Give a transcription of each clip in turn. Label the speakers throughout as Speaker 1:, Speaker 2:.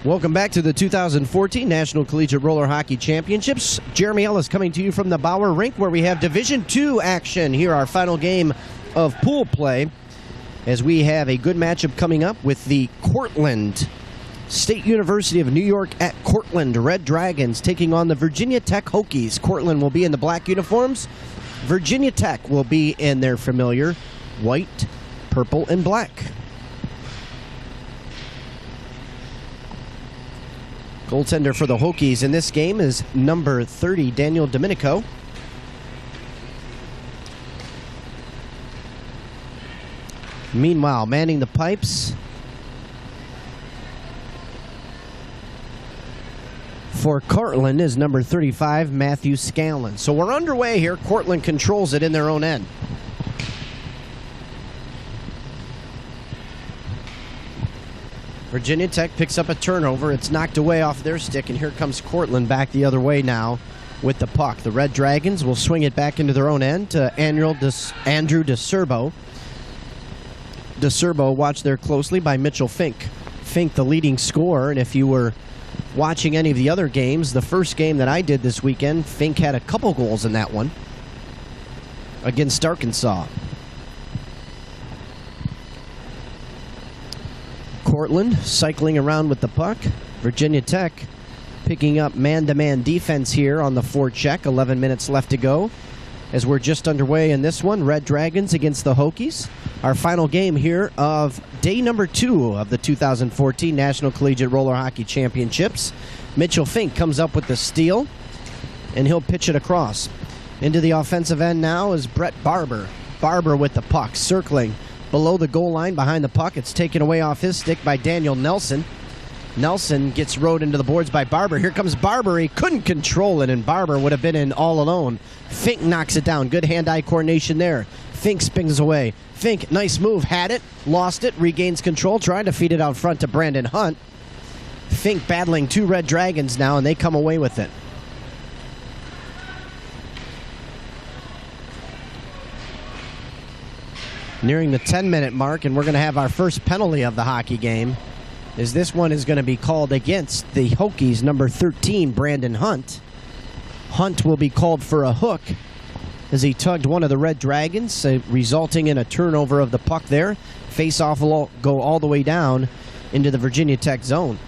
Speaker 1: Welcome back to the 2014 National Collegiate Roller Hockey Championships. Jeremy Ellis coming to you from the Bauer Rink, where we have Division II action here, our final game of pool play, as we have a good matchup coming up with the Cortland State University of New York at Cortland Red Dragons taking on the Virginia Tech Hokies. Cortland will be in the black uniforms. Virginia Tech will be in their familiar white, purple, and black. Goaltender for the Hokies in this game is number 30, Daniel Domenico. Meanwhile, manning the pipes for Cortland is number 35, Matthew Scanlon. So we're underway here. Cortland controls it in their own end. Virginia Tech picks up a turnover. It's knocked away off their stick, and here comes Cortland back the other way now with the puck. The Red Dragons will swing it back into their own end to Andrew DeSerbo. DeSerbo watched there closely by Mitchell Fink. Fink, the leading scorer, and if you were watching any of the other games, the first game that I did this weekend, Fink had a couple goals in that one against Arkansas. Cortland cycling around with the puck. Virginia Tech picking up man-to-man defense here on the forecheck. 11 minutes left to go as we're just underway in this one. Red Dragons against the Hokies. Our final game here of day number 2 of the 2014 National Collegiate Roller Hockey Championships. Mitchell Fink comes up with the steal, and he'll pitch it across. Into the offensive end now is Brett Barber. Barber with the puck, circling below the goal line behind the puck. It's taken away off his stick by Daniel Nelson. Nelson gets rode into the boards by Barber. Here comes Barber. He couldn't control it, and Barber would have been in all alone. Fink knocks it down. Good hand-eye coordination there. Fink spins away. Fink, nice move. Had it, lost it, regains control, trying to feed it out front to Brandon Hunt. Fink battling 2 Red Dragons now, and they come away with it. Nearing the 10-minute mark, and we're going to have our first penalty of the hockey game, as this one is going to be called against the Hokies, number 13, Brandon Hunt. Hunt will be called for a hook as he tugged one of the Red Dragons, resulting in a turnover of the puck there. Face-off will go all the way down into the Virginia Tech zone.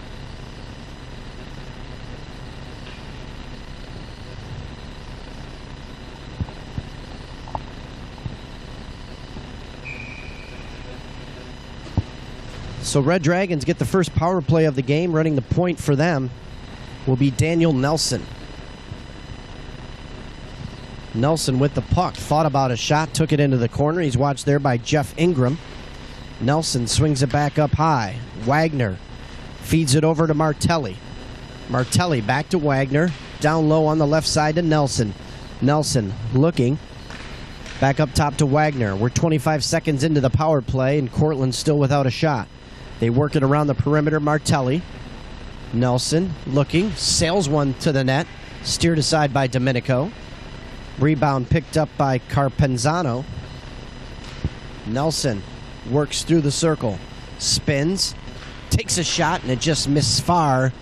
Speaker 1: So Red Dragons get the first power play of the game. Running the point for them will be Daniel Nelson. Nelson with the puck. Thought about a shot, took it into the corner. He's watched there by Jeff Ingram. Nelson swings it back up high. Wagner feeds it over to Martelli. Martelli back to Wagner. Down low on the left side to Nelson. Nelson looking. Back up top to Wagner. We're 25 seconds into the power play, and Cortland still without a shot. They work it around the perimeter. Martelli. Nelson looking. Sails one to the net. Steered aside by Domenico. Rebound picked up by Carpenzano. Nelson works through the circle. Spins. Takes a shot, and it just missed far.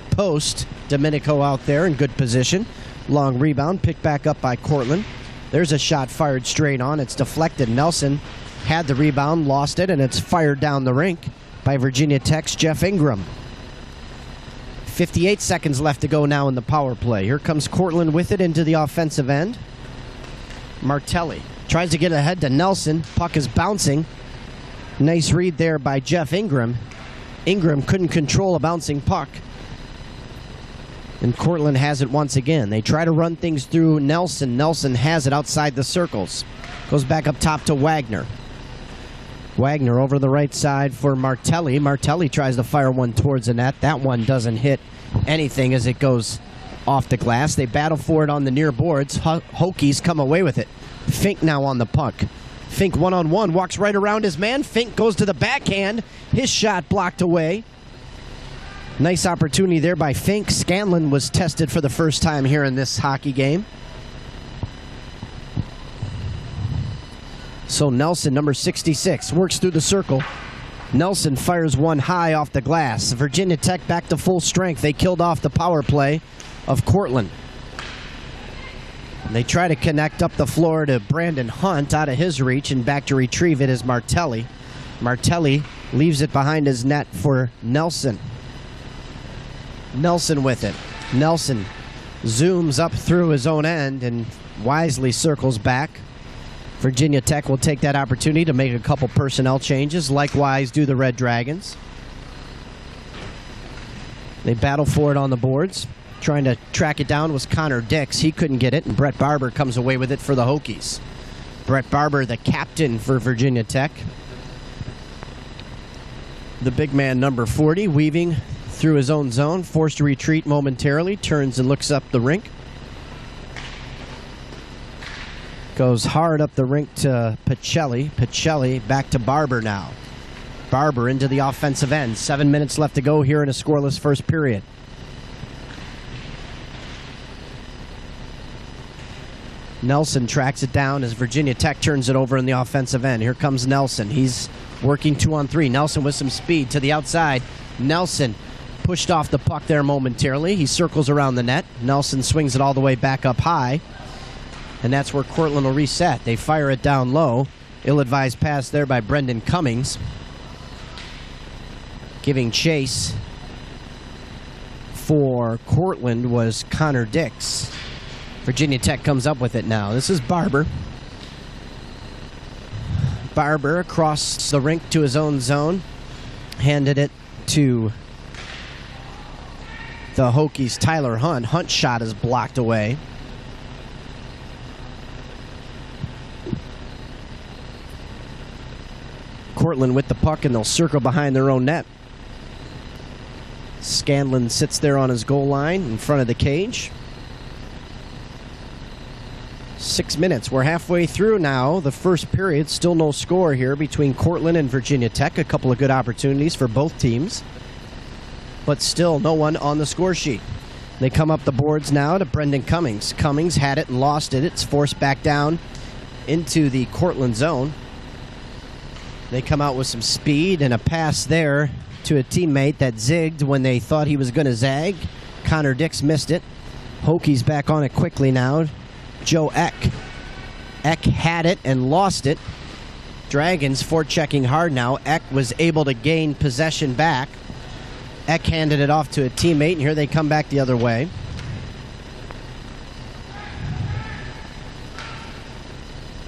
Speaker 1: Post. Domenico out there in good position. Long rebound picked back up by Cortland. There's a shot fired straight on. It's deflected. Nelson had the rebound, lost it, and it's fired down the rink by Virginia Tech's Jeff Ingram. 58 seconds left to go now in the power play. Here comes Cortland with it into the offensive end. Martelli tries to get ahead to Nelson. Puck is bouncing. Nice read there by Jeff Ingram. Ingram couldn't control a bouncing puck. And Cortland has it once again. They try to run things through Nelson. Nelson has it outside the circles. Goes back up top to Wagner. Wagner over the right side for Martelli. Martelli tries to fire one towards the net. That one doesn't hit anything as it goes off the glass. They battle for it on the near boards. Hokies come away with it. Fink now on the puck. Fink one-on-one, walks right around his man. Fink goes to the backhand. His shot blocked away. Nice opportunity there by Fink. Scanlon was tested for the first time here in this hockey game. So Nelson, number 66, works through the circle. Nelson fires one high off the glass. Virginia Tech back to full strength. They killed off the power play of Cortland. They try to connect up the floor to Brandon Hunt, out of his reach, and back to retrieve it is Martelli. Martelli leaves it behind his net for Nelson. Nelson with it. Nelson zooms up through his own end and wisely circles back. Virginia Tech will take that opportunity to make a couple personnel changes. Likewise do the Red Dragons. They battle for it on the boards. Trying to track it down was Connor Dix. He couldn't get it, and Brett Barber comes away with it for the Hokies. Brett Barber, the captain for Virginia Tech. The big man, number 40, weaving through his own zone, forced to retreat momentarily, turns and looks up the rink. Goes hard up the rink to Pacelli. Pacelli back to Barber now. Barber into the offensive end. 7 minutes left to go here in a scoreless first period. Nelson tracks it down as Virginia Tech turns it over in the offensive end. Here comes Nelson. He's working 2-on-3. Nelson with some speed to the outside. Nelson pushed off the puck there momentarily. He circles around the net. Nelson swings it all the way back up high. And that's where Cortland will reset. They fire it down low. Ill-advised pass there by Brendan Cummings. Giving chase for Cortland was Connor Dix. Virginia Tech comes up with it now. This is Barber. Barber across the rink to his own zone. Handed it to the Hokies' Tyler Hunt. Hunt's shot is blocked away. Cortland with the puck, and they'll circle behind their own net. Scanlon sits there on his goal line in front of the cage. 6 minutes. We're halfway through now. The first period, still no score here between Cortland and Virginia Tech. A couple of good opportunities for both teams, but still no one on the score sheet. They come up the boards now to Brendan Cummings. Cummings had it and lost it. It's forced back down into the Cortland zone. They come out with some speed and a pass there to a teammate that zigged when they thought he was going to zag. Connor Dix missed it. Hokies back on it quickly now. Joe Eck. Eck had it and lost it. Dragons forechecking hard now. Eck was able to gain possession back. Eck handed it off to a teammate, and here they come back the other way.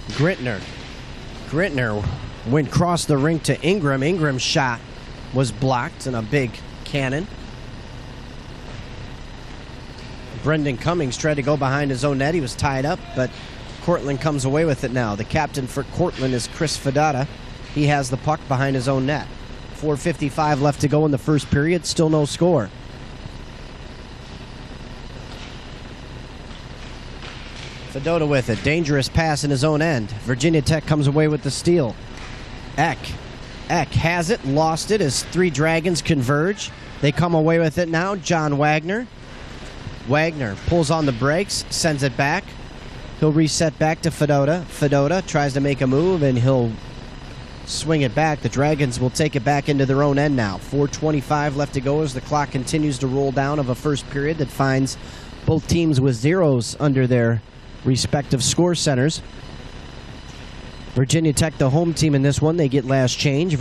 Speaker 1: Grintner went across the rink to Ingram. Ingram's shot was blocked in a big cannon. Brendan Cummings tried to go behind his own net. He was tied up, but Cortland comes away with it now. The captain for Cortland is Chris Fedata. He has the puck behind his own net. 4:55 left to go in the first period. Still no score. Fedota with it. Dangerous pass in his own end. Virginia Tech comes away with the steal. Eck has it, lost it as three Dragons converge. They come away with it now. John Wagner. Wagner pulls on the brakes, sends it back. He'll reset back to Fedota. Fedota tries to make a move, and he'll swing it back. The Dragons will take it back into their own end now. 4:25 left to go as the clock continues to roll down of a first period that finds both teams with zeros under their respective score centers. Virginia Tech, the home team in this one, they get last change.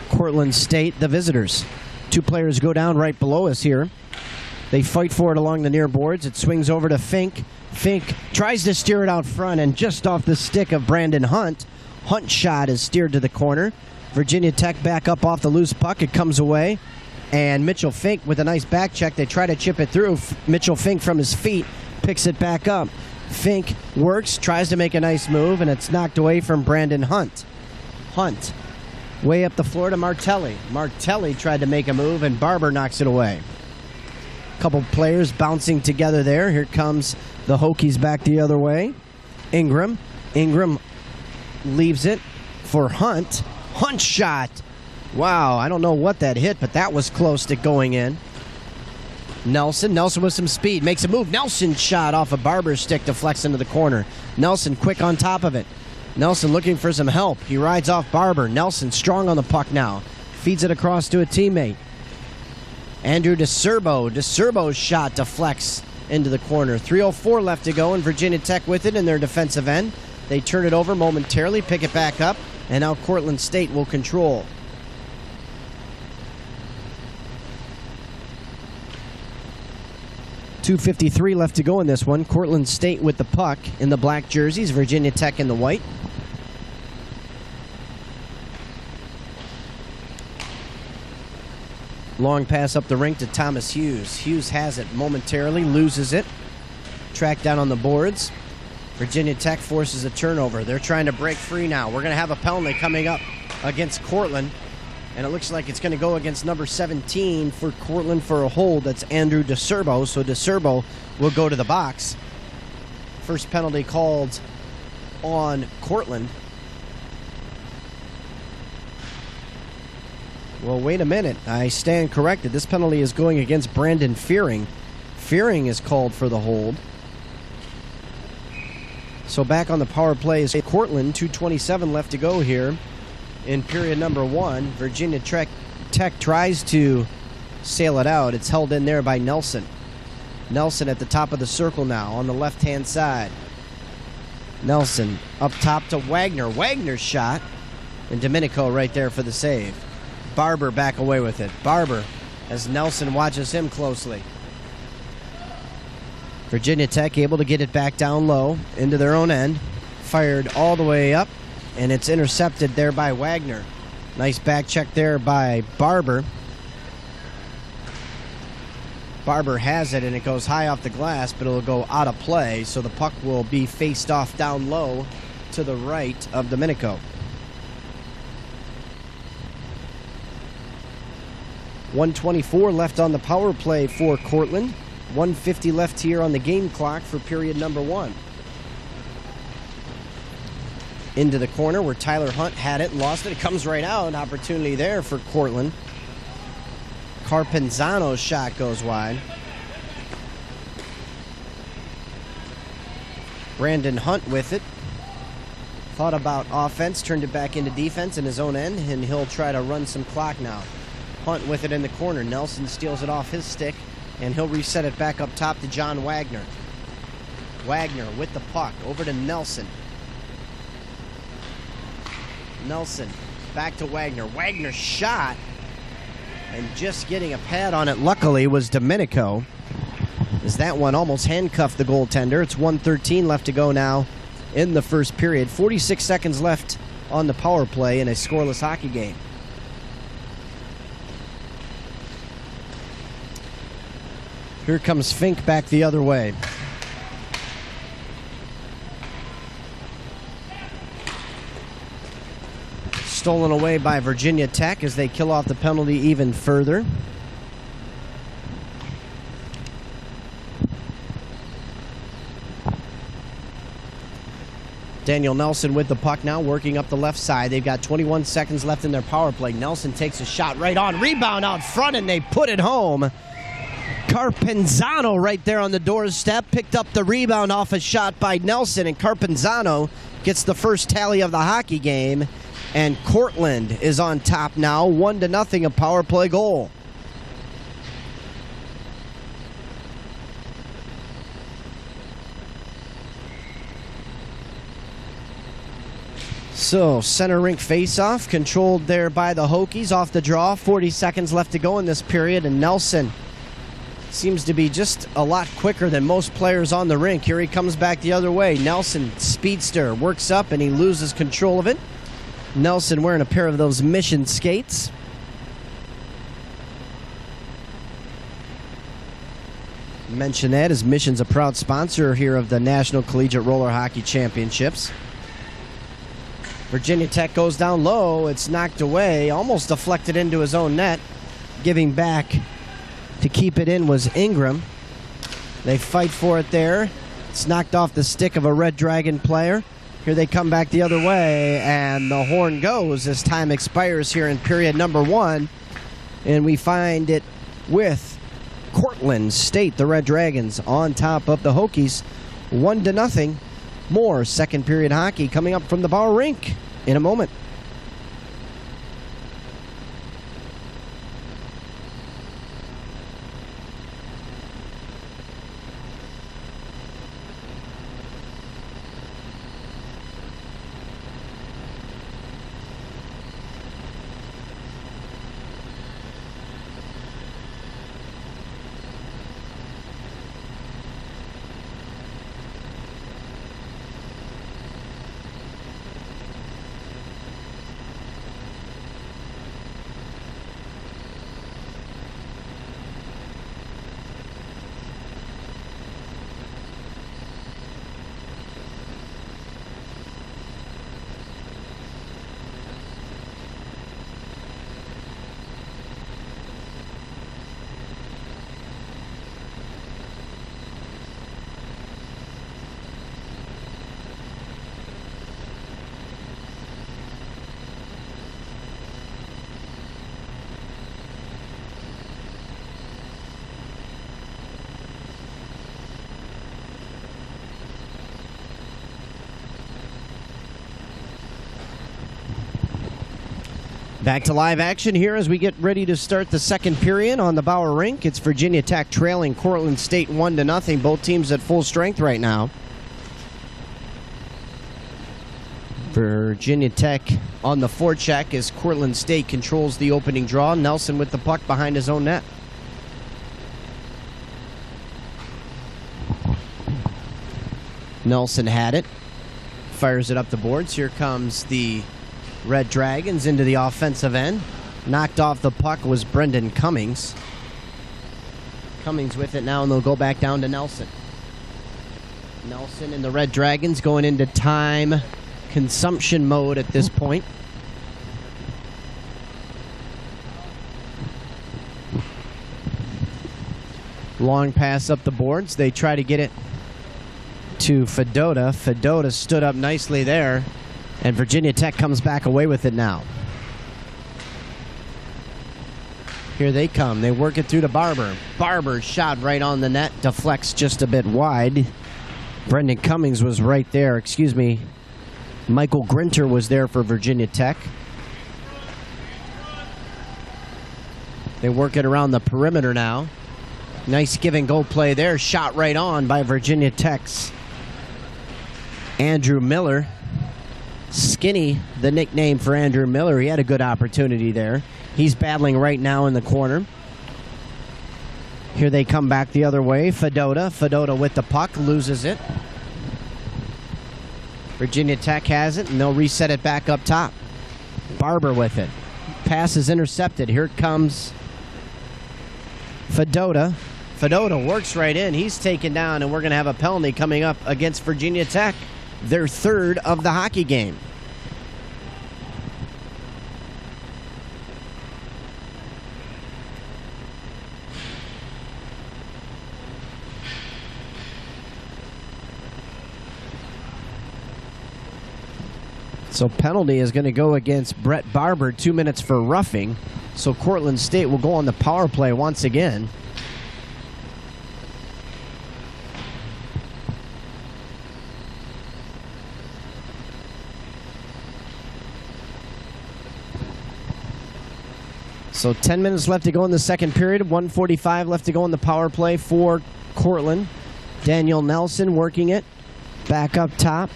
Speaker 1: Cortland State, the visitors. Two players go down right below us here. They fight for it along the near boards. It swings over to Fink. Fink tries to steer it out front, and just off the stick of Brandon Hunt. Hunt's shot is steered to the corner. Virginia Tech back up off the loose puck. It comes away, and Mitchell Fink with a nice back check. They try to chip it through. Mitchell Fink from his feet picks it back up. Fink works, tries to make a nice move, and it's knocked away from Brandon Hunt. Hunt way up the floor to Martelli. Martelli tried to make a move, and Barber knocks it away. Couple players bouncing together there. Here comes the Hokies back the other way. Ingram leaves it for Hunt. Hunt shot. Wow, I don't know what that hit, but that was close to going in. Nelson with some speed, makes a move. Nelson shot off a Barber's stick, deflects into the corner. Nelson quick on top of it. Nelson looking for some help. He rides off Barber. Nelson strong on the puck now. Feeds it across to a teammate. Andrew DeSerbo. DeSerbo's shot deflects into the corner. 3:04 left to go, and Virginia Tech with it in their defensive end. They turn it over momentarily, pick it back up, and now Cortland State will control. .253 left to go in this one. Cortland State with the puck in the black jerseys, Virginia Tech in the white. Long pass up the rink to Thomas Hughes. Hughes has it momentarily, loses it. Tracked down on the boards. Virginia Tech forces a turnover. They're trying to break free now. We're going to have a penalty coming up against Cortland. And it looks like it's going to go against number 17 for Cortland for a hold. That's Andrew DeSerbo. So DeSerbo will go to the box. First penalty called on Cortland. Well, wait a minute. I stand corrected. This penalty is going against Brandon Fearing. Fearing is called for the hold. So back on the power play is Cortland. 2:27 left to go here in period number 1. Virginia Tech tries to sail it out. It's held in there by Nelson. Nelson at the top of the circle now on the left-hand side. Nelson up top to Wagner. Wagner's shot. And Domenico right there for the save. Barber back away with it. Barber, as Nelson watches him closely. Virginia Tech able to get it back down low into their own end. Fired all the way up, and it's intercepted there by Wagner. Nice back check there by Barber. Barber has it, and it goes high off the glass, but it'll go out of play, so the puck will be faced off down low to the right of Domenico. 1:24 left on the power play for Cortland. 1:50 left here on the game clock for period number 1. Into the corner where Tyler Hunt had it and lost it. It comes right out. An opportunity there for Cortland. Carpenzano's shot goes wide. Brandon Hunt with it. Thought about offense, turned it back into defense in his own end, and he'll try to run some clock now. Hunt with it in the corner. Nelson steals it off his stick, and he'll reset it back up top to John Wagner. Wagner with the puck over to Nelson. Nelson back to Wagner. Wagner's shot, and just getting a pad on it, luckily, was Domenico, as that one almost handcuffed the goaltender. It's 1:13 left to go now in the first period. 46 seconds left on the power play in a scoreless hockey game. Here comes Fink back the other way. Stolen away by Virginia Tech as they kill off the penalty even further. Daniel Nelson with the puck now, working up the left side. They've got 21 seconds left in their power play. Nelson takes a shot right on. Rebound out front, and they put it home. Carpenzano right there on the doorstep picked up the rebound off a shot by Nelson, and Carpenzano gets the first tally of the hockey game, and Cortland is on top now, 1-0, a power play goal. So, center rink face-off, controlled there by the Hokies off the draw. 40 seconds left to go in this period, and Nelson seems to be just a lot quicker than most players on the rink. Here he comes back the other way. Nelson, speedster, works up and he loses control of it. Nelson wearing a pair of those Mission skates. Mention that as Mission's a proud sponsor here of the National Collegiate Roller Hockey Championships. Virginia Tech goes down low. It's knocked away, almost deflected into his own net. Giving back to keep it in was Ingram. They fight for it there. It's knocked off the stick of a Red Dragon player. Here they come back the other way, and the horn goes as time expires here in period number 1. And we find it with Cortland State, the Red Dragons, on top of the Hokies, 1-0. More second period hockey coming up from the Bauer Rink in a moment. Back to live action here as we get ready to start the second period on the Bauer Rink. It's Virginia Tech trailing Cortland State 1-0. Both teams at full strength right now. Virginia Tech on the forecheck as Cortland State controls the opening draw. Nelson with the puck behind his own net. Nelson had it. Fires it up the boards. Here comes the Red Dragons into the offensive end. Knocked off the puck was Brendan Cummings. Cummings with it now, and they'll go back down to Nelson. Nelson and the Red Dragons going into time consumption mode at this point. Long pass up the boards. They try to get it to Fedota. Fedota stood up nicely there. And Virginia Tech comes back away with it now. Here they come. They work it through to Barber. Barber shot right on the net. Deflects just a bit wide. Brendan Cummings was right there. Excuse me. Michael Grinter was there for Virginia Tech. They work it around the perimeter now. Nice give and go play there. Shot right on by Virginia Tech's Andrew Miller. Skinny, the nickname for Andrew Miller. He had a good opportunity there. He's battling right now in the corner. Here they come back the other way. Fedota. Fedota with the puck. Loses it. Virginia Tech has it, and they'll reset it back up top. Barber with it. Pass is intercepted. Here comes Fedota. Fedota works right in. He's taken down, and we're going to have a penalty coming up against Virginia Tech. Their third of the hockey game. So penalty is going to go against Brett Barber, 2 minutes for roughing. So Cortland State will go on the power play once again. So 10 minutes left to go in the second period. 1:45 left to go in the power play for Cortland. Daniel Nelson working it. Back up top.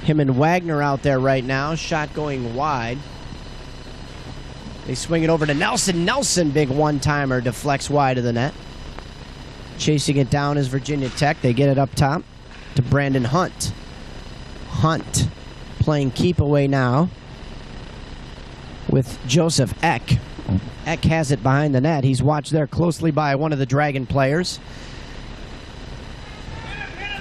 Speaker 1: Him and Wagner out there right now. Shot going wide. They swing it over to Nelson. Nelson, big one-timer, deflects wide of the net. Chasing it down is Virginia Tech. They get it up top to Brandon Hunt. Hunt playing keep away now with Joseph Eck. Eck has it behind the net. He's watched there closely by one of the Dragon players.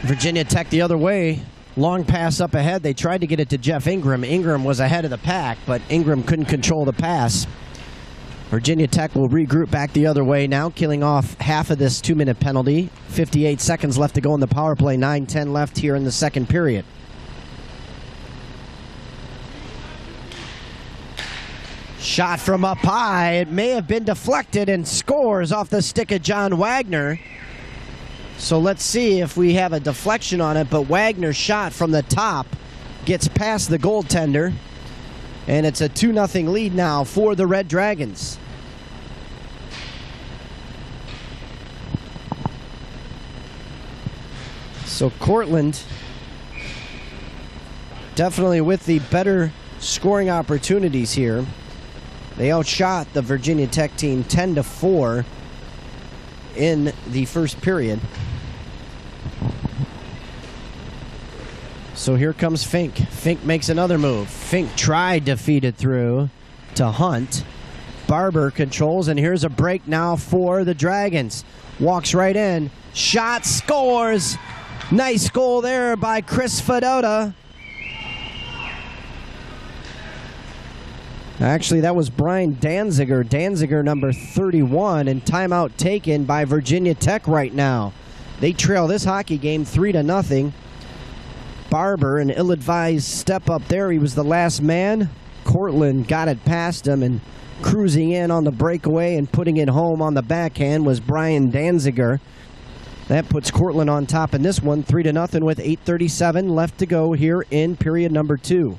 Speaker 1: Virginia Tech the other way. Long pass up ahead. They tried to get it to Jeff Ingram. Ingram was ahead of the pack, but Ingram couldn't control the pass. Virginia Tech will regroup back the other way now, killing off half of this 2-minute penalty. 58 seconds left to go in the power play. 9:10 left here in the second period. Shot from up high. It may have been deflected and scores off the stick of John Wagner. So let's see if we have a deflection on it, but Wagner's shot from the top gets past the goaltender, and it's a 2-0 lead now for the Red Dragons. So Cortland definitely with the better scoring opportunities here. They outshot the Virginia Tech team 10-4 in the first period. So here comes Fink. Fink makes another move. Fink tried to feed it through to Hunt. Barber controls, and here's a break now for the Dragons. Walks right in. Shot, scores. Nice goal there by Chris Fedota. Actually, that was Brian Danziger. Danziger, number 31, and timeout taken by Virginia Tech right now. They trail this hockey game 3-0. Barber, an ill-advised step up there. He was the last man. Cortland got it past him, and cruising in on the breakaway and putting it home on the backhand was Brian Danziger. That puts Cortland on top in this one, 3-0 with 8:37 left to go here in period number 2.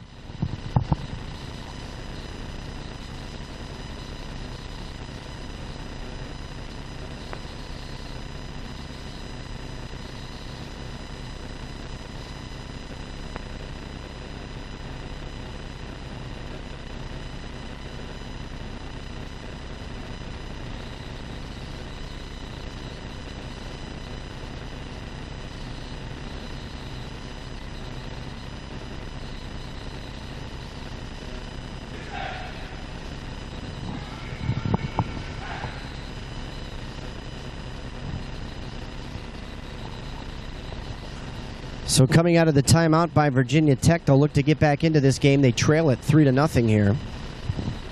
Speaker 1: So coming out of the timeout by Virginia Tech, they'll look to get back into this game. They trail it 3-0 here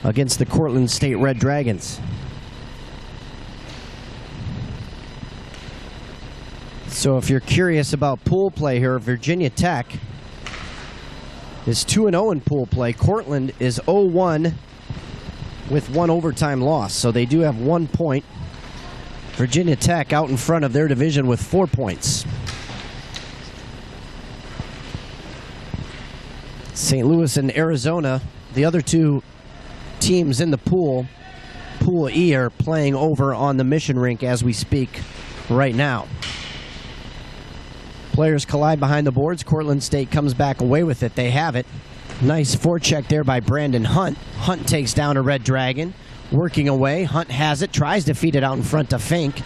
Speaker 1: against the Cortland State Red Dragons. So if you're curious about pool play here, Virginia Tech is 2-0 in pool play. Cortland is 0-1 with one overtime loss. So they do have 1 point. Virginia Tech out in front of their division with 4 points. St. Louis and Arizona, the other two teams in the pool, Pool E, are playing over on the Mission Rink as we speak right now. Players collide behind the boards. Cortland State comes back away with it. They have it. Nice forecheck there by Brandon Hunt. Hunt takes down a Red Dragon. Working away. Hunt has it. Tries to feed it out in front to Fink.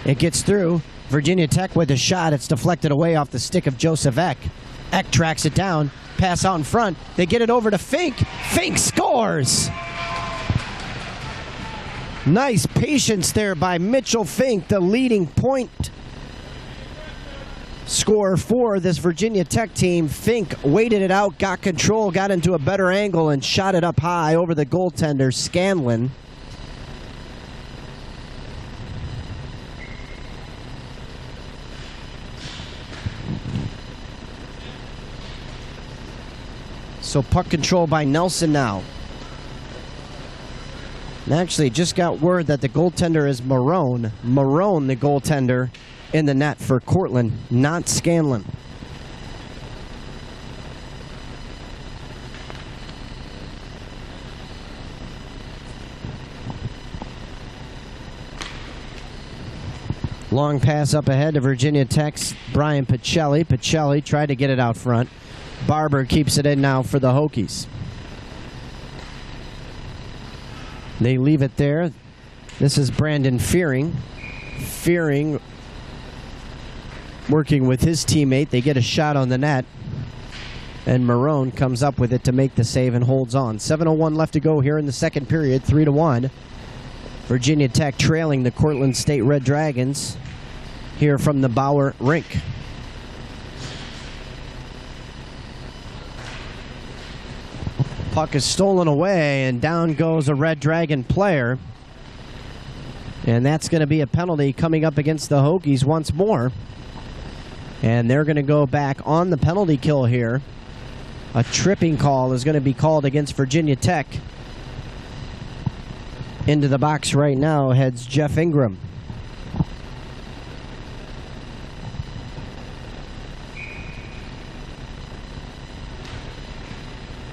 Speaker 1: It gets through. Virginia Tech with a shot. It's deflected away off the stick of Joseph Eck. Eck tracks it down. Pass out in front. They get it over to Fink. Fink scores! Nice patience there by Mitchell Fink, the leading point scorer for this Virginia Tech team. Fink waited it out, got control, got into a better angle, and shot it up high over the goaltender, Scanlon. So puck control by Nelson now. And actually, just got word that the goaltender is Marone. Marone, the goaltender, in the net for Cortland, not Scanlon. Long pass up ahead to Virginia Tech's Brian Pacelli. Pacelli tried to get it out front. Barber keeps it in now for the Hokies. They leave it there. This is Brandon Fearing. Fearing working with his teammate. They get a shot on the net. And Marone comes up with it to make the save and holds on. 7:01 left to go here in the second period. 3-1. Virginia Tech trailing the Cortland State Red Dragons here from the Bauer Rink. Puck is stolen away, and down goes a Red Dragon player. And that's going to be a penalty coming up against the Hokies once more. And they're going to go back on the penalty kill here. A tripping call is going to be called against Virginia Tech. Into the box right now heads Jeff Ingram.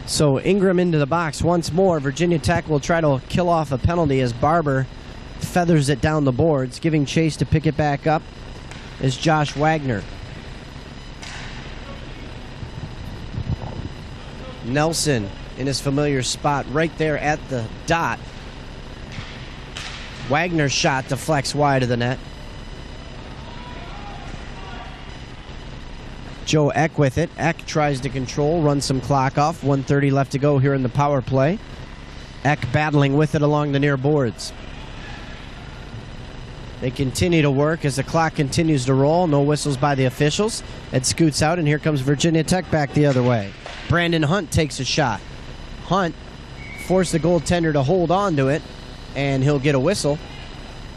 Speaker 1: So Ingram into the box once more. Virginia Tech will try to kill off a penalty as Barber feathers it down the boards. Giving chase to pick it back up is Josh Wagner. Nelson in his familiar spot right there at the dot. Wagner's shot deflects wide of the net. Joe Eck with it. Eck tries to control, runs some clock off. 1:30 left to go here in the power play. Eck battling with it along the near boards. They continue to work as the clock continues to roll. No whistles by the officials. It scoots out, and here comes Virginia Tech back the other way. Brandon Hunt takes a shot. Hunt forced the goaltender to hold on to it, and he'll get a whistle.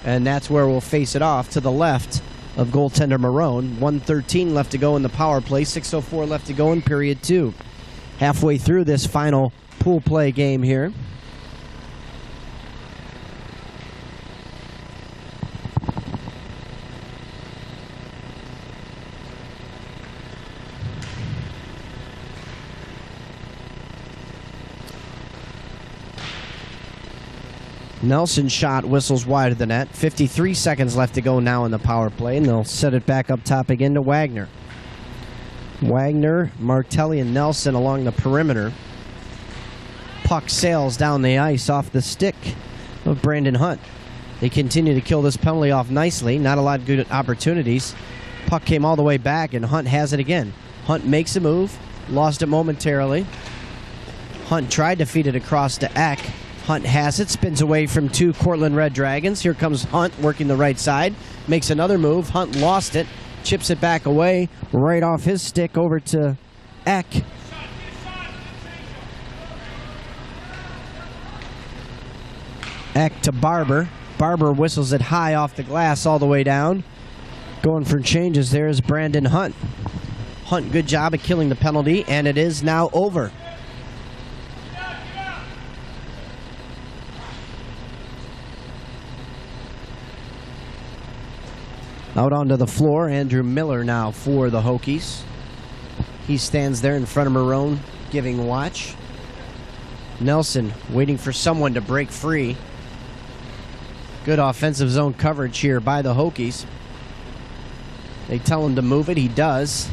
Speaker 1: And that's where we'll face it off to the left of goaltender Marone. 1:13 left to go in the power play. 6:04 left to go in period 2. Halfway through this final pool play game here. Nelson shot whistles wide of the net. 53 seconds left to go now in the power play, and they'll set it back up top again to Wagner. Wagner, Martelli, and Nelson along the perimeter. Puck sails down the ice off the stick of Brandon Hunt. They continue to kill this penalty off nicely. Not a lot of good opportunities. Puck came all the way back, and Hunt has it again. Hunt makes a move, lost it momentarily. Hunt tried to feed it across to Eck. Hunt has it, spins away from two Cortland Red Dragons. Here comes Hunt working the right side, makes another move. Hunt lost it, chips it back away, right off his stick over to Eck. Eck to Barber. Barber whistles it high off the glass all the way down. Going for changes there is Brandon Hunt. Hunt, good job of killing the penalty, and it is now over. Out onto the floor, Andrew Miller now for the Hokies. He stands there in front of Marone, giving watch. Nelson waiting for someone to break free. Good offensive zone coverage here by the Hokies. They tell him to move it. He does.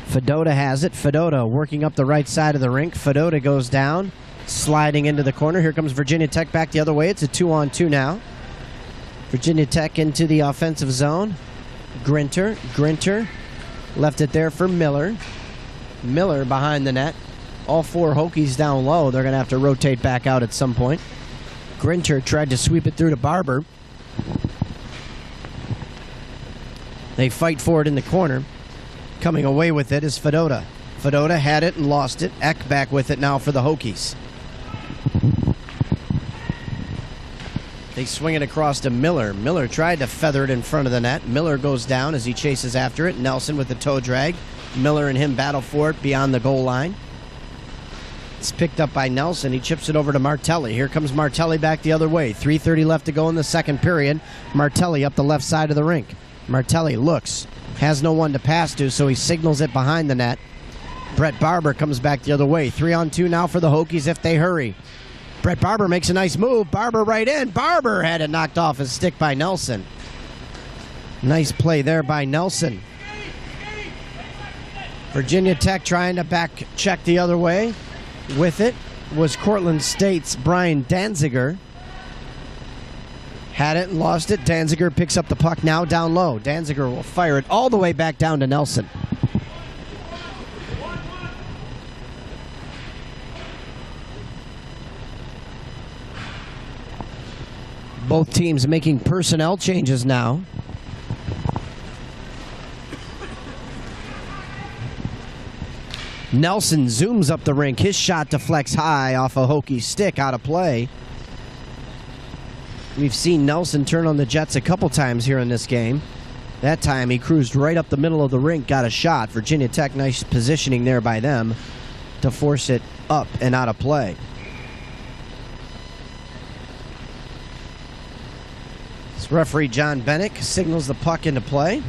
Speaker 1: Fedota has it. Fedota working up the right side of the rink. Fedota goes down, sliding into the corner. Here comes Virginia Tech back the other way. It's a 2-on-2 now. Virginia Tech into the offensive zone. Grinter left it there for Miller. Miller behind the net. All four Hokies down low. They're going to have to rotate back out at some point. Grinter tried to sweep it through to Barber. They fight for it in the corner. Coming away with it is Fedota. Fedota had it and lost it. Eck back with it now for the Hokies. They swing it across to Miller. Miller tried to feather it in front of the net. Miller goes down as he chases after it. Nelson with the toe drag. Miller and him battle for it beyond the goal line. It's picked up by Nelson. He chips it over to Martelli. Here comes Martelli back the other way. 3:30 left to go in the second period. Martelli up the left side of the rink. Martelli looks. Has no one to pass to, so he signals it behind the net. Brett Barber comes back the other way. 3-on-2 now for the Hokies if they hurry. Brett Barber makes a nice move. Barber right in. Barber had it knocked off his stick by Nelson. Nice play there by Nelson. Virginia Tech trying to back check the other way. With it was Cortland State's Brian Danziger. Had it and lost it. Danziger picks up the puck now down low. Danziger will fire it all the way back down to Nelson. Both teams making personnel changes now. Nelson zooms up the rink. His shot deflects high off a Hokie stick, out of play. We've seen Nelson turn on the Jets a couple times here in this game. That time he cruised right up the middle of the rink, got a shot. Virginia Tech, nice positioning there by them to force it up and out of play. This referee John Bennick signals the puck into play.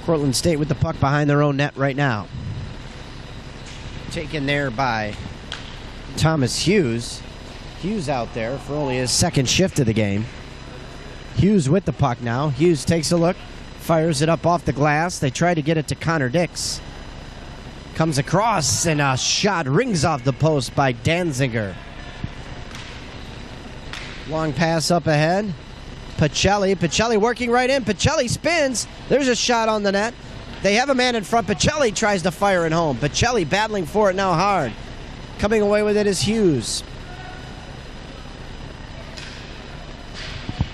Speaker 1: Cortland State with the puck behind their own net right now. Taken there by Thomas Hughes. Hughes out there for only his second shift of the game. Hughes with the puck now. Hughes takes a look, fires it up off the glass. They try to get it to Connor Dix. Comes across and a shot rings off the post by Danziger. Long pass up ahead. Pacelli working right in. Pacelli spins. There's a shot on the net. They have a man in front. Pacelli tries to fire it home. Pacelli battling for it now hard. Coming away with it is Hughes.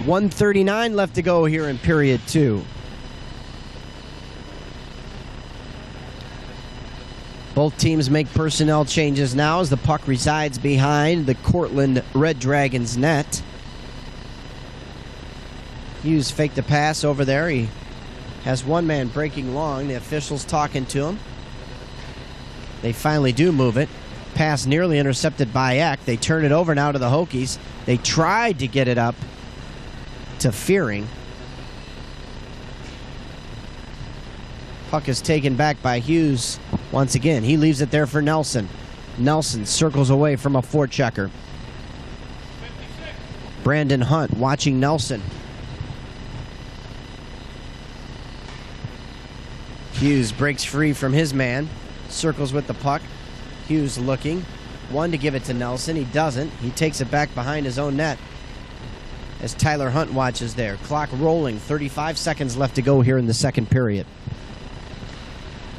Speaker 1: 1:39 left to go here in period 2. Both teams make personnel changes now as the puck resides behind the Cortland Red Dragons net. Hughes faked the pass over there. He has one man breaking long. The officials talking to him. They finally do move it. Pass nearly intercepted by Eck. They turn it over now to the Hokies. They tried to get it up to Fearing. Puck is taken back by Hughes once again. He leaves it there for Nelson. Nelson circles away from a forechecker. Brandon Hunt watching Nelson. Hughes breaks free from his man. Circles with the puck. Hughes looking. One to give it to Nelson. He doesn't. He takes it back behind his own net as Tyler Hunt watches there. Clock rolling. 35 seconds left to go here in the second period.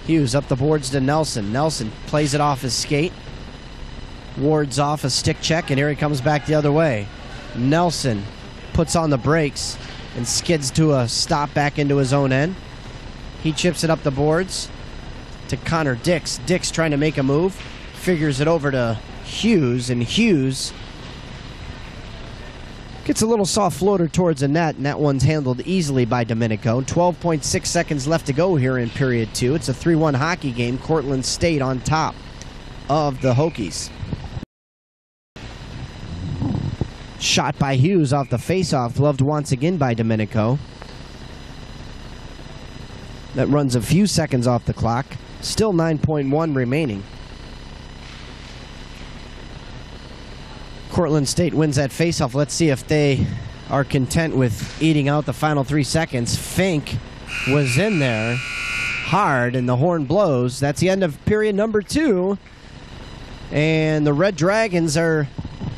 Speaker 1: Hughes up the boards to Nelson. Nelson plays it off his skate. Wards off a stick check, and here he comes back the other way. Nelson puts on the brakes and skids to a stop back into his own end. He chips it up the boards to Connor Dix. Dix trying to make a move. Figures it over to Hughes, and Hughes gets a little soft floater towards the net, and that one's handled easily by Domenico. 12.6 seconds left to go here in period 2. It's a 3-1 hockey game. Cortland State on top of the Hokies. Shot by Hughes off the faceoff, gloved once again by Domenico. That runs a few seconds off the clock. Still 9.1 remaining. Cortland State wins that faceoff. Let's see if they are content with eating out the final 3 seconds. Fink was in there hard, and the horn blows. That's the end of period number 2. And the Red Dragons are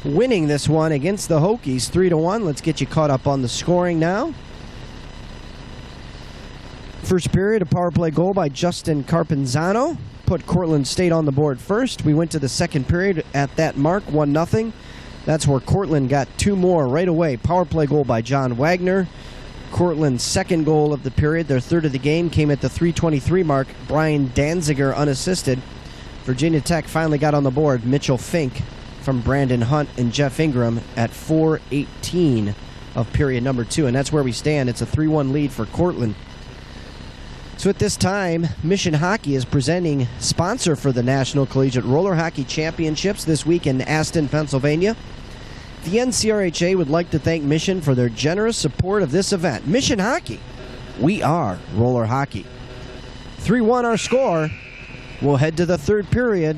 Speaker 1: winning this one against the Hokies 3-1. Let's get you caught up on the scoring now. First period, a power play goal by Justin Carpenzano put Cortland State on the board first. We went to the second period at that mark, 1-0. That's where Cortland got 2 more right away. Power play goal by John Wagner. Cortland's second goal of the period, their third of the game, came at the 3:23 mark. Brian Danziger unassisted. Virginia Tech finally got on the board. Mitchell Fink from Brandon Hunt and Jeff Ingram at 4:18 of period number 2. And that's where we stand. It's a 3-1 lead for Cortland. So at this time, Mission Hockey is presenting sponsor for the National Collegiate Roller Hockey Championships this week in Aston, Pennsylvania. The NCRHA would like to thank Mission for their generous support of this event. Mission Hockey, we are roller hockey. 3-1 our score. We'll head to the third period.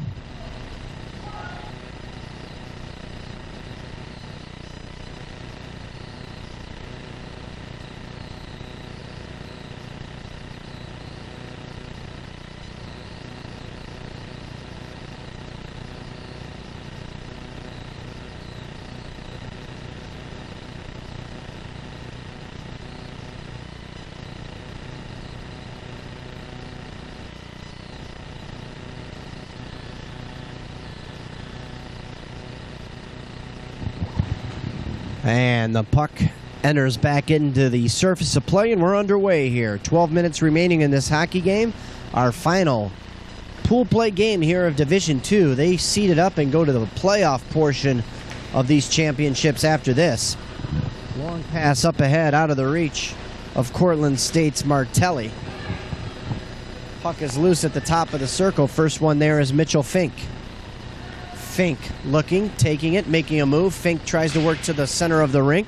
Speaker 1: And the puck enters back into the surface of play, and we're underway here. 12 minutes remaining in this hockey game. Our final pool play game here of Division II. They seed it up and go to the playoff portion of these championships after this. Long pass up ahead, out of the reach of Cortland State's Martelli. Puck is loose at the top of the circle. First one there is Mitchell Fink. Fink looking, taking it, making a move. Fink tries to work to the center of the rink.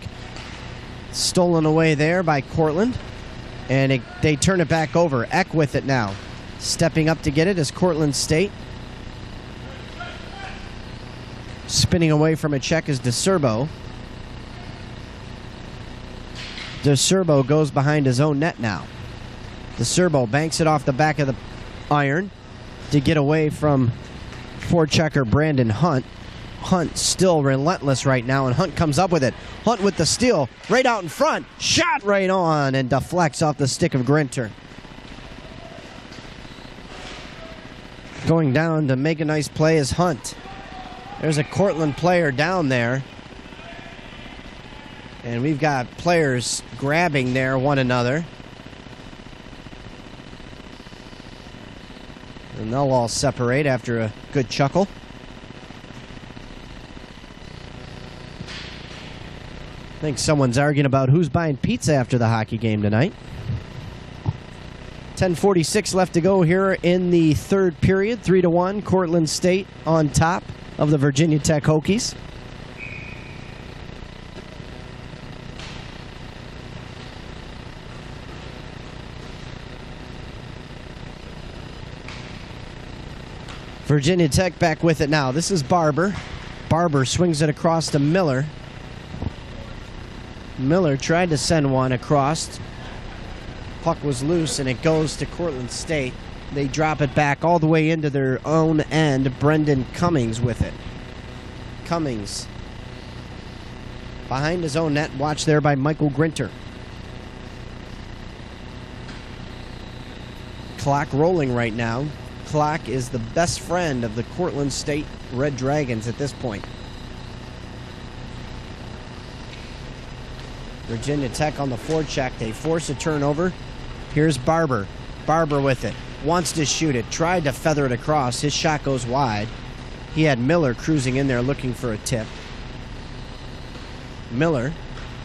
Speaker 1: Stolen away there by Cortland. And they turn it back over. Eck with it now. Stepping up to get it is Cortland State. Spinning away from a check is DeSerbo. DeSerbo goes behind his own net now. DeSerbo banks it off the back of the iron to get away from forechecker Brandon Hunt. Hunt still relentless right now, and Hunt comes up with it. Hunt with the steal, right out in front. Shot right on and deflects off the stick of Grinter. Going down to make a nice play is Hunt. There's a Cortland player down there. And we've got players grabbing there one another. And they'll all separate after a good chuckle. I think someone's arguing about who's buying pizza after the hockey game tonight. 10:46 left to go here in the third period. 3-1, Cortland State on top of the Virginia Tech Hokies. Virginia Tech back with it now. This is Barber. Barber swings it across to Miller. Miller tried to send one across. Puck was loose, and it goes to Cortland State. They drop it back all the way into their own end. Brendan Cummings with it. Cummings behind his own net. Watched there by Michael Grinter. Clock rolling right now. Clock is the best friend of the Cortland State Red Dragons at this point. Virginia Tech on the forecheck. They force a turnover. Here's Barber. Barber with it. Wants to shoot it. Tried to feather it across. His shot goes wide. He had Miller cruising in there looking for a tip. Miller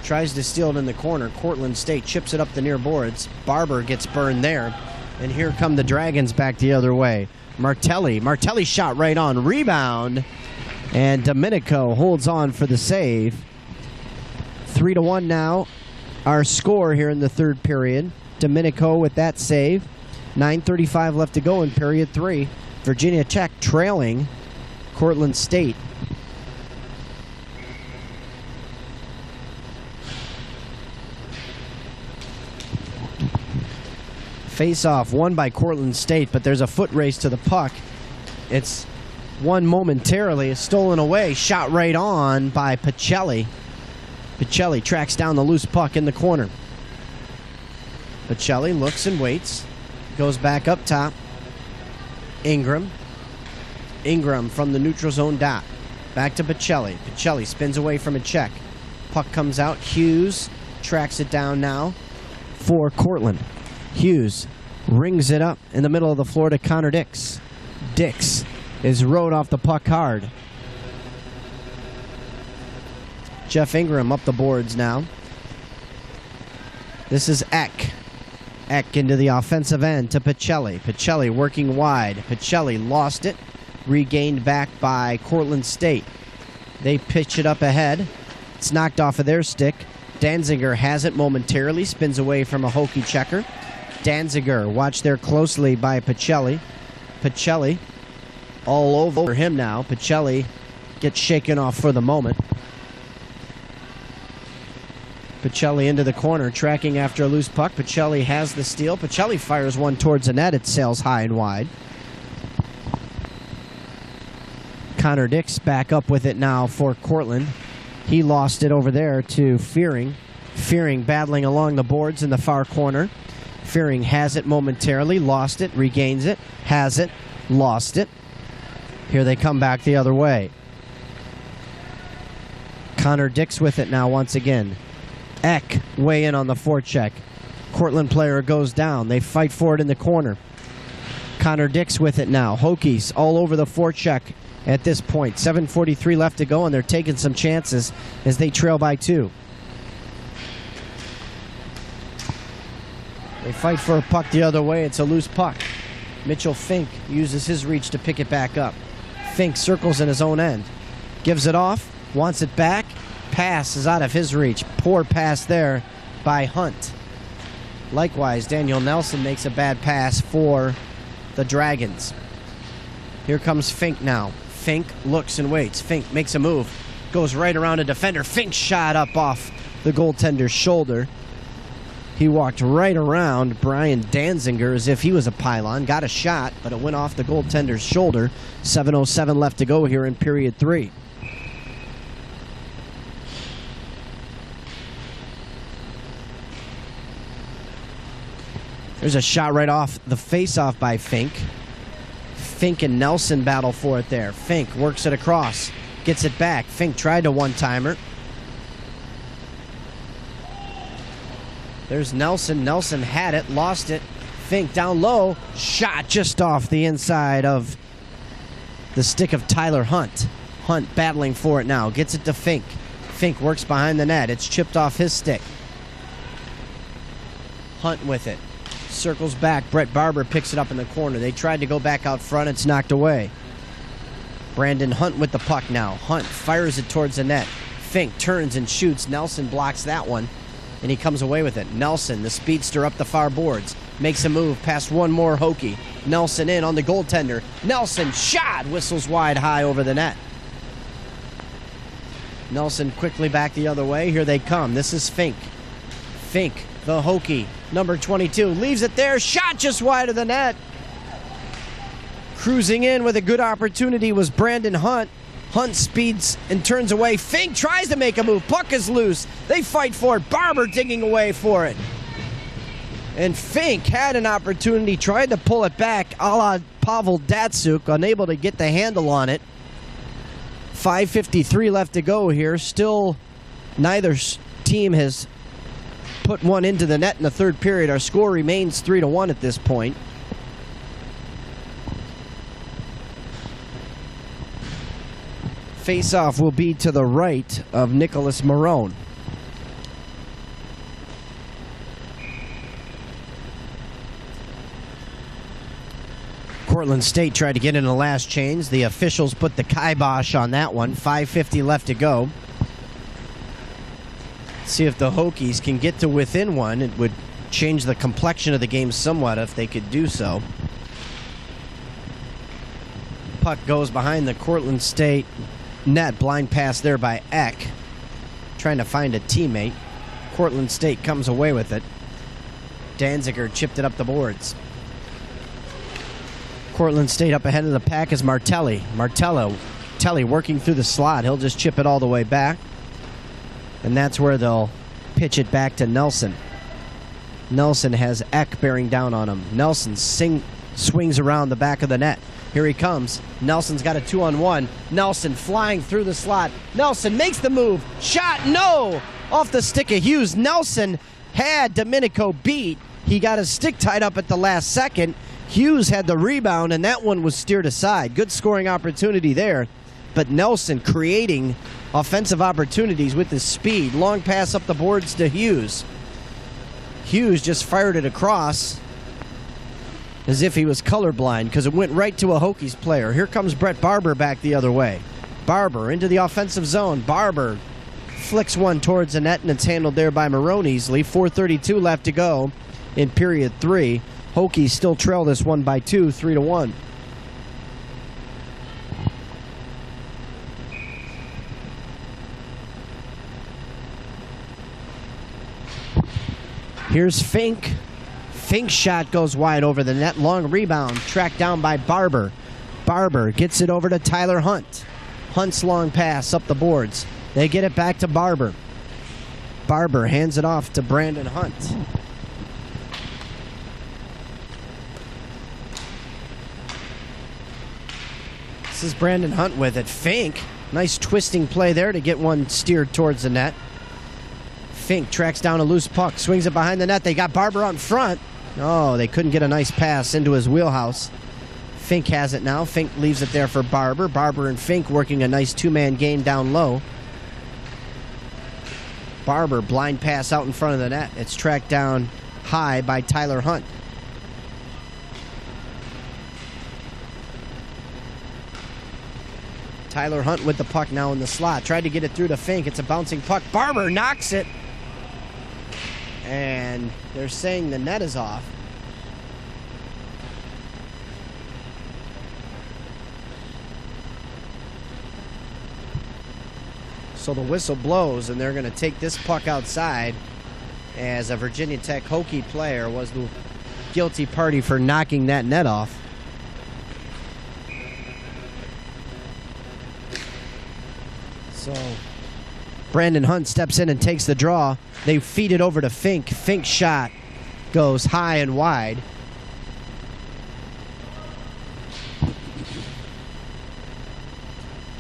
Speaker 1: tries to steal it in the corner. Cortland State chips it up the near boards. Barber gets burned there. And here come the Dragons back the other way. Martelli. Martelli shot right on. Rebound. And Domenico holds on for the save. 3-1 now. Our score here in the third period. Domenico with that save. 9:35 left to go in period 3. Virginia Tech trailing Cortland State. Face-off won by Cortland State, but there's a foot race to the puck. It's won momentarily. It's stolen away. Shot right on by Pacelli. Pacelli tracks down the loose puck in the corner. Pacelli looks and waits. Goes back up top. Ingram. Ingram from the neutral zone dot. Back to Pacelli. Pacelli spins away from a check. Puck comes out. Hughes tracks it down now for Cortland. Hughes rings it up in the middle of the floor to Connor Dix. Dix is rode off the puck hard. Jeff Ingram up the boards now. This is Eck. Eck into the offensive end to Pacelli. Pacelli working wide. Pacelli lost it. Regained back by Cortland State. They pitch it up ahead. It's knocked off of their stick. Danziger has it momentarily. Spins away from a hokey checker. Danziger watched there closely by Pacelli. Pacelli all over him now. Pacelli gets shaken off for the moment. Pacelli into the corner, tracking after a loose puck. Pacelli has the steal. Pacelli fires one towards the net. It sails high and wide. Connor Dix back up with it now for Cortland. He lost it over there to Fearing. Fearing battling along the boards in the far corner. Fearing has it momentarily, lost it, regains it, has it, lost it. Here they come back the other way. Connor Dix with it now once again. Eck way in on the forecheck. Cortland player goes down. They fight for it in the corner. Connor Dix with it now. Hokies all over the forecheck at this point. 7:43 left to go, and they're taking some chances as they trail by 2. They fight for a puck the other way. It's a loose puck. Mitchell Fink uses his reach to pick it back up. Fink circles in his own end. Gives it off. Wants it back. Pass is out of his reach. Poor pass there by Hunt. Likewise, Daniel Nelson makes a bad pass for the Dragons. Here comes Fink now. Fink looks and waits. Fink makes a move. Goes right around a defender. Fink shot up off the goaltender's shoulder. He walked right around Brian Danziger as if he was a pylon. Got a shot, but it went off the goaltender's shoulder. 7:07 left to go here in period 3. There's a shot right off the face-off by Fink. Fink and Nelson battle for it there. Fink works it across. Gets it back. Fink tried to one-timer. There's Nelson. Nelson had it, lost it. Fink down low. Shot just off the inside of the stick of Tyler Hunt. Hunt battling for it now. Gets it to Fink. Fink works behind the net. It's chipped off his stick. Hunt with it. Circles back. Brett Barber picks it up in the corner. They tried to go back out front. It's knocked away. Brandon Hunt with the puck now. Hunt fires it towards the net. Fink turns and shoots. Nelson blocks that one, and he comes away with it. Nelson, the speedster up the far boards, makes a move past one more Hokie. Nelson in on the goaltender. Nelson shot. Whistles wide high over the net. Nelson quickly back the other way. Here they come. This is Fink. Fink, the Hokie, number 22, leaves it there. Shot just wide of the net. Cruising in with a good opportunity was Brandon Hunt. Hunt speeds and turns away. Fink tries to make a move. Puck is loose. They fight for it. Barber digging away for it. And Fink had an opportunity, tried to pull it back, a la Pavel Datsyuk, unable to get the handle on it. 5:53 left to go here. Still, neither team has put one into the net in the third period. Our score remains 3-1 at this point. Face-off will be to the right of Nicholas Marone. Cortland State tried to get in the last change. The officials put the kibosh on that one. 5:50 left to go. See if the Hokies can get to within one. It would change the complexion of the game somewhat if they could do so. Puck goes behind the Cortland State net. Blind pass there by Eck, trying to find a teammate. Cortland State comes away with it. Danziger chipped it up the boards. Cortland State up ahead of the pack is Martelli. Martelli working through the slot. He'll just chip it all the way back. And that's where they'll pitch it back to Nelson. Nelson has Eck bearing down on him. Nelson swings around the back of the net. Here he comes. Nelson's got a 2-on-1. Nelson flying through the slot. Nelson makes the move. Shot, no! Off the stick of Hughes. Nelson had Domenico beat. He got his stick tied up at the last second. Hughes had the rebound, and that one was steered aside. Good scoring opportunity there. But Nelson creating offensive opportunities with his speed. Long pass up the boards to Hughes. Hughes just fired it across as if he was colorblind because it went right to a Hokies player. Here comes Brett Barber back the other way. Barber into the offensive zone. Barber flicks one towards the net, and it's handled there by Marone easily. 4:32 left to go in period 3. Hokies still trail this one by 2, 3-1. Here's Fink. Fink's shot goes wide over the net. Long rebound, tracked down by Barber. Barber gets it over to Tyler Hunt. Hunt's long pass up the boards. They get it back to Barber. Barber hands it off to Brandon Hunt. This is Brandon Hunt with it. Fink, nice twisting play there to get one steered towards the net. Fink tracks down a loose puck, swings it behind the net. They got Barber out in front. Oh, they couldn't get a nice pass into his wheelhouse. Fink has it now. Fink leaves it there for Barber. Barber and Fink working a nice two-man game down low. Barber, blind pass out in front of the net. It's tracked down high by Tyler Hunt. Tyler Hunt with the puck now in the slot. Tried to get it through to Fink. It's a bouncing puck. Barber knocks it. And they're saying the net is off. So the whistle blows, and they're going to take this puck outside as a Virginia Tech Hokie player was the guilty party for knocking that net off. So Brandon Hunt steps in and takes the draw. They feed it over to Fink. Fink's shot goes high and wide.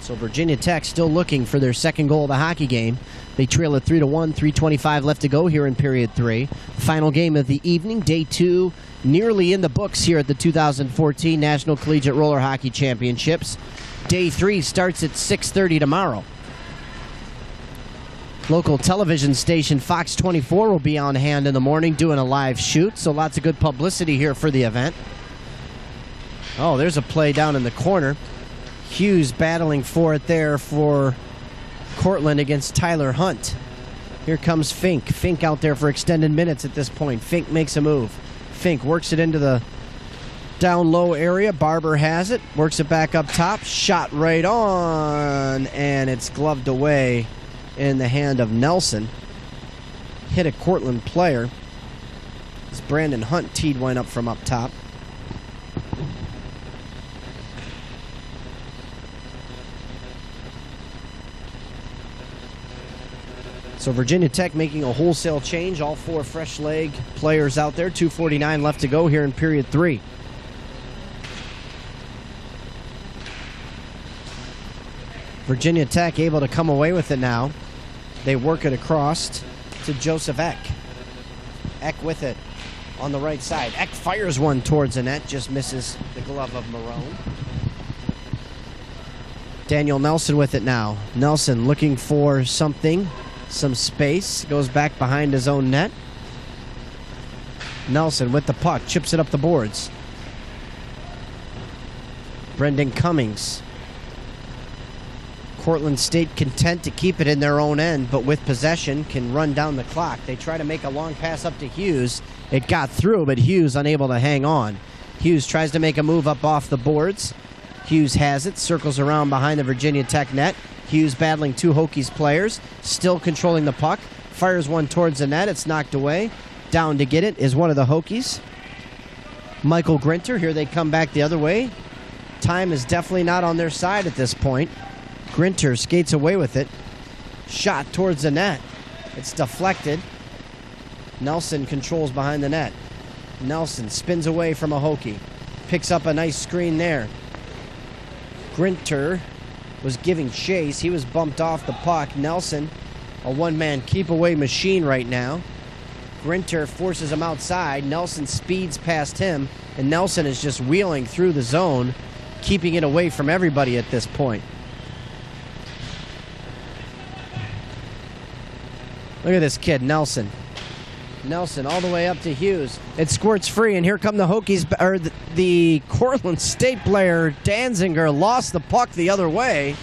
Speaker 1: So Virginia Tech still looking for their second goal of the hockey game. They trail it 3-1, 3:25 left to go here in period 3. Final game of the evening, day 2, nearly in the books here at the 2014 National Collegiate Roller Hockey Championships. Day 3 starts at 6:30 tomorrow. Local television station Fox 24 will be on hand in the morning doing a live shoot, so lots of good publicity here for the event. Oh, there's a play down in the corner. Hughes battling for it there for Cortland against Tyler Hunt. Here comes Fink. Fink out there for extended minutes at this point. Fink makes a move. Fink works it into the down low area. Barber has it. Works it back up top. Shot right on. And it's gloved away in the hand of Nelson. Hit a Cortland player. As Brandon Hunt teed one up from up top. So Virginia Tech making a wholesale change. All 4 fresh leg players out there. 2:49 left to go here in period 3. Virginia Tech able to come away with it now. They work it across to Joseph Eck. Eck with it on the right side. Eck fires one towards the net, just misses the glove of Marone. Daniel Nelson with it now. Nelson looking for something, some space, goes back behind his own net. Nelson with the puck, chips it up the boards. Brendan Cummings. Cortland State content to keep it in their own end, but with possession can run down the clock. They try to make a long pass up to Hughes. It got through, but Hughes unable to hang on. Hughes tries to make a move up off the boards. Hughes has it, circles around behind the Virginia Tech net. Hughes battling 2 Hokies players, still controlling the puck. Fires one towards the net, it's knocked away. Down to get it is one of the Hokies. Michael Grinter, here they come back the other way. Time is definitely not on their side at this point. Grinter skates away with it. Shot towards the net. It's deflected. Nelson controls behind the net. Nelson spins away from a Hokie. Picks up a nice screen there. Grinter was giving chase. He was bumped off the puck. Nelson, a one-man keep-away machine right now. Grinter forces him outside. Nelson speeds past him, and Nelson is just wheeling through the zone, keeping it away from everybody at this point. Look at this kid, Nelson. Nelson all the way up to Hughes. It squirts free, and here come the Hokies, or the Cortland State player, Danziger, lost the puck the other way.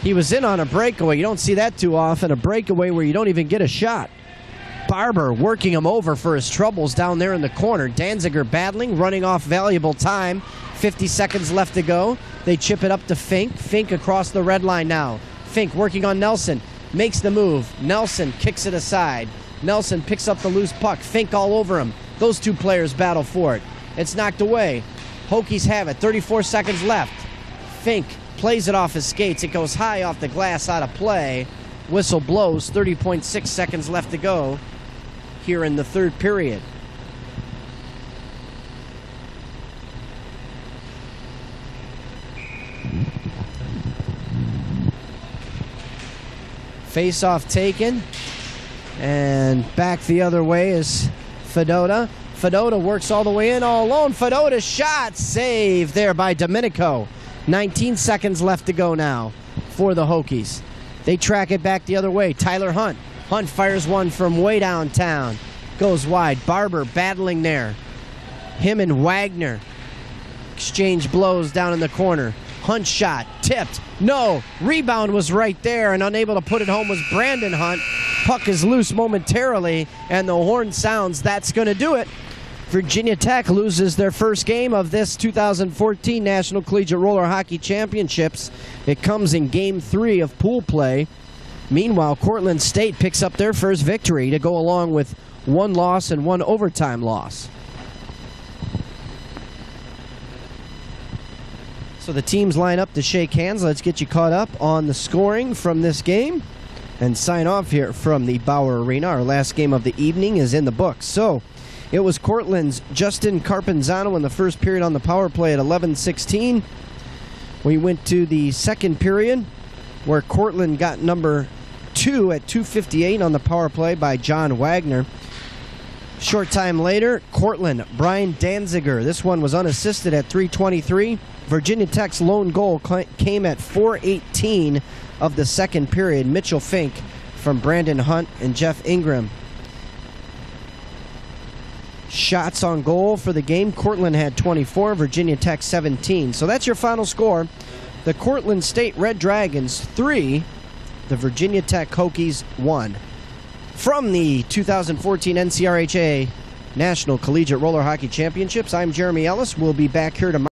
Speaker 1: He was in on a breakaway. You don't see that too often, a breakaway where you don't even get a shot. Barber working him over for his troubles down there in the corner. Danziger battling, running off valuable time. 50 seconds left to go. They chip it up to Fink. Fink across the red line now. Fink working on Nelson. Makes the move. Nelson kicks it aside. Nelson picks up the loose puck. Fink all over him. Those 2 players battle for it. It's knocked away. Hokies have it. 34 seconds left. Fink plays it off his skates. It goes high off the glass, out of play. Whistle blows. 30.6 seconds left to go here in the 3rd period. Face-off taken, and back the other way is Fedota. Fedota works all the way in all alone. Fedota's shot, saved there by Domenico. 19 seconds left to go now for the Hokies. They track it back the other way. Tyler Hunt. Hunt fires one from way downtown. Goes wide. Barber battling there. Him and Wagner exchange blows down in the corner. Hunt shot, tipped, no, rebound was right there, and unable to put it home was Brandon Hunt. Puck is loose momentarily, and the horn sounds. That's going to do it. Virginia Tech loses their first game of this 2014 National Collegiate Roller Hockey Championships. It comes in Game 3 of pool play. Meanwhile, Cortland State picks up their first victory to go along with 1 loss and 1 overtime loss. So the teams line up to shake hands. Let's get you caught up on the scoring from this game and sign off here from the Bauer Arena. Our last game of the evening is in the books. So it was Cortland's Justin Carpenzano in the first period on the power play at 11:16. We went to the second period where Cortland got number 2 at 2:58 on the power play by John Wagner. Short time later, Cortland, Brian Danziger. This one was unassisted at 3:23. Virginia Tech's lone goal came at 4:18 of the second period. Mitchell Fink from Brandon Hunt and Jeff Ingram. Shots on goal for the game. Cortland had 24, Virginia Tech 17. So that's your final score. The Cortland State Red Dragons 3, the Virginia Tech Hokies 1. From the 2014 NCRHA National Collegiate Roller Hockey Championships, I'm Jeremy Ellis. We'll be back here tomorrow.